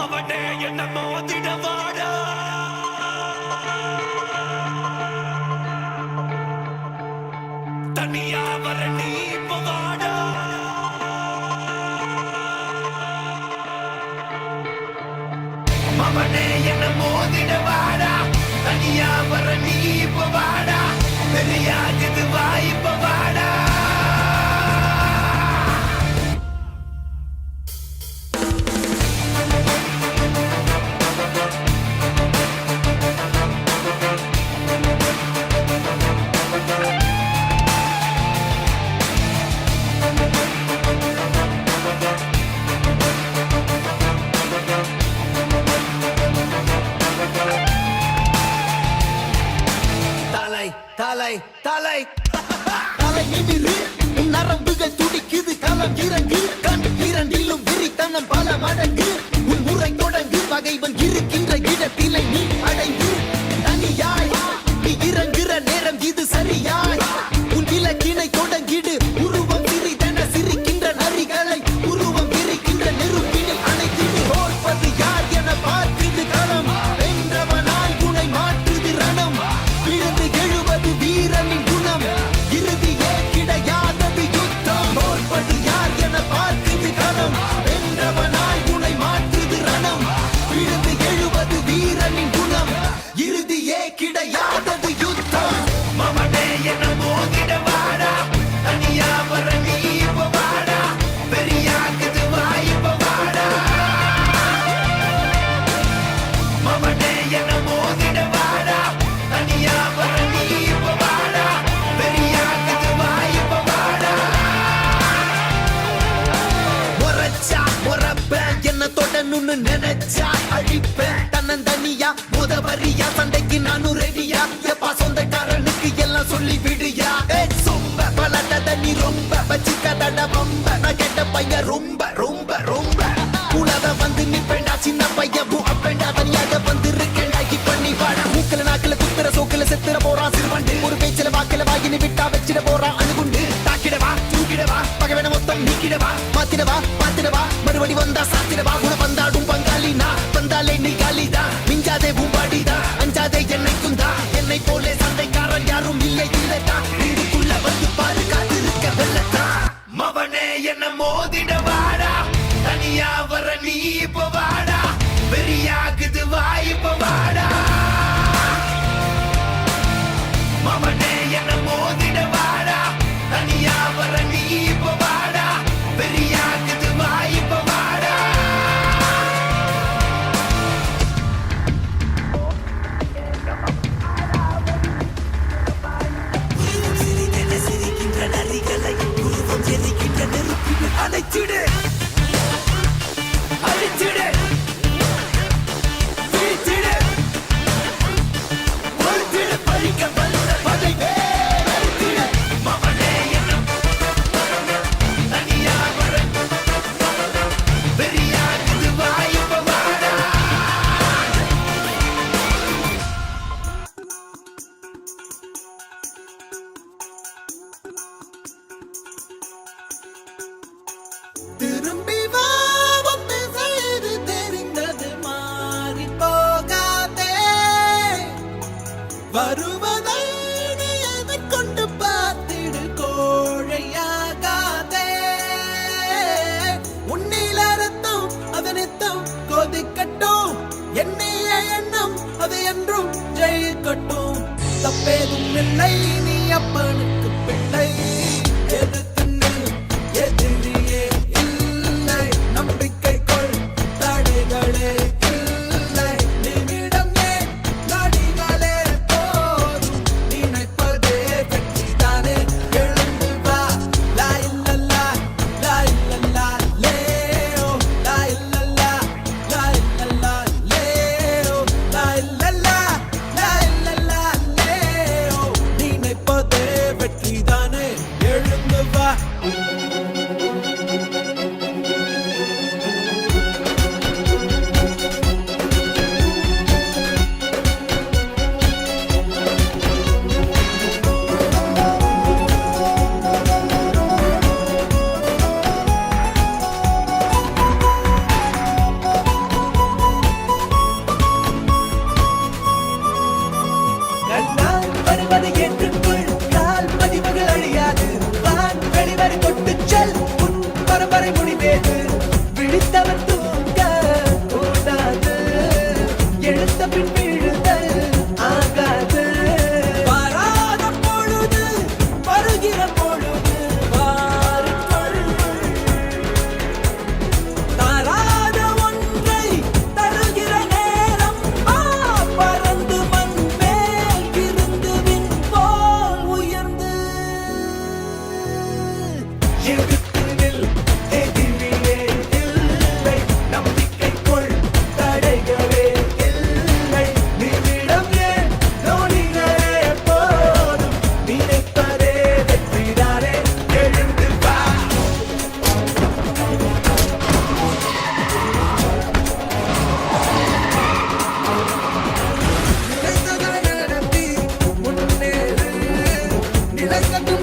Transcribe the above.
அவனே என்ன மோதிடவாடா தனியா வர நீ போவாடா அவனே என்ன மோதிடவாடா தனியா வர நீ போவாடா தெரியாதது வாய்ப்பவாடா தலை தலை தலை நிமிரு நரம்புகள் துடிக்குது களம் இறங்கு கண் இரண்டிலும் விரித்தனம் பல மடங்கு உன் முறை தொடங்கு பகைவன் இருக்கின்ற இடத்திலை நீ அடைந்து தனியாய் நீ இறங்குற நேரம் இது சரியாய் உன் இலக்கினை தொடங்கிடு உருவம் சிறிதென சிரிக்கின்ற நரிகளை உருவம் விரிக்கின்ற நெருப்பினில் அணைத்திடு தோற்பது யார் என பார்க்குது களம் வென்றவனாய் துணை மாற்றுது ரணம் விழுந்து எழுவது வீரனின் குணம் இறுதியே கிடையாதது யுத்தம் தோற்பது யார் என பார்க்குது களம் வென்றவனாய் துணை மாற்றுது ரணம் விழுந்து எழுவது வீரனின் குணம் இறுதியே கிடையாதது யுத்தம் மமனே என்ன மோதிடவாடா தனியா வர நீ போவாடா பெரியாக்குது வாய்ப்பவாடா மமனே என்ன மோதிடவாடா தனியா வர நீ போவாடா பெரியாக்குது வாய்ப்பவாடா முறைச்சா முறைப்பேன் என்ன தொடணும்னு நினைச்சா அழிப்பேன் தன்னந்தனியா முதவரியா சண்டைக்கு நானும் ரெடியா எப்பா சொந்தக்காரனுக்கு எல்லாம் சொல்லி விடுயா சொம்ப பலட்டத நீ ரொம்ப வச்சுக்கதட ரொம்ப நான் கேட்ட பையன் ரொம்ப ரொம்ப ரொம்ப உலக வந்து நிப்பேண்டா சின்ன பையன் அப்பேண்டா தனியாக வந்து இருக்கேண்டா இப்ப நீ வாடா மூக்கல நாக்கல குத்துற சோக்கல செத்துற போறான் சிறுவண்டு ஒரு பேச்சில வாக்கில வாகினி விட்டா வச்சிட போறான் அணுகுண்டு தாக்கிடவா தூக்கிடவா பகவன மொத்தம் நீக்கிடவா மாத்திடவா பாத்திடவா மறுபடி வந்தா சாத்திடவா குண வந்தாடும் பங்காளி நான் வந்தாலே நீ காலிதா மிஞ்சாதே பூம்பாடிதா அஞ்சாதே என்னைக்கும் தான் என்னை போலே சண்டைக்காரன் யாரும் இல்லை இல்லதா இதுக்குள்ள வந்து பாரு காத்திருக்க வெள்ளத்தா மவனே என்ன மோதிடவாடா தனியா வர நீ போவாடா பெரியாக்குது வாய்ப்பவாடா மவனே என்ன மோதிடவாடா தனியா வர நீ போவாடா பெரியாக்குது வாய்ப்பவாடா சிரிக்கின்ற நரிகளை உருவம் எரிக்கின்ற நெருப்பில் அணைச்சிடு அழிச்சிடு வீழ்த்திடு ஒழித்திடு பழிக்க வந்த பகைவே அழித்திடு மவனே என்ன தனியா வர பெரியாக்குது வாய்ப்பவாடா திரும்பி வா வந்து செய்து தெரிந்தது மாறி போகாதே வருவதை நீ எதைக் கொண்டு பார்த்திடு கோழையாகாதே உன்னில் அறுத்தம் அதனித்தம் கொதிக்கட்டும் எண்ணிய எண்ணம் அது என்றும் ஜெயிக்கட்டும் தப்பேதும் இல்லை நீ அப்பனுக்கு பிள்ளை எதிர்த்து நில், எதிரியே இல்லை நம்பிக்கை கொள் தடைகளே இல்லை நிமிடம் ஏன் நடிகளே போதும் நினைப்பதே வெற்றிதானே எழுந்து வா லா இல்லல்லா லா இல்லல்லா லேயோ லா இல்லல்லா லா இல்லல்லா லேயோ லா இல்லல்லா லா இல்லல்லா லேயோ நினைப்பதே வெற்றிதானே எழுந்து வா அதை ஏற்றுக்கொள் கால் பதிவுகள் அழியாது வான் வெளிவரை தொட்டுச் செல் உன் பரம்பரை முடிவேது விழித்தவன் தூங்க கூடாது எழுந்த பின் விழுதல் ஆகாது வராத பொழுது வருகிற பொழுது வாருங்கள் தராத ஒன்றை தருகிற நேரம் பறந்து மண் மேல் இருந்து விண் போல் உயர்ந்து எழுத்து நில் எதிரிலே இல்லை நம்பிக்கை கொள் தடைகளே இல்லை நிமிடம் ஏன் நொடிகளே போதும் நினைப்பதே வெற்றிதானே எழுந்து வா நிலைத்ததை நடத்தி முன்னேறு நிலைக்கட்டும்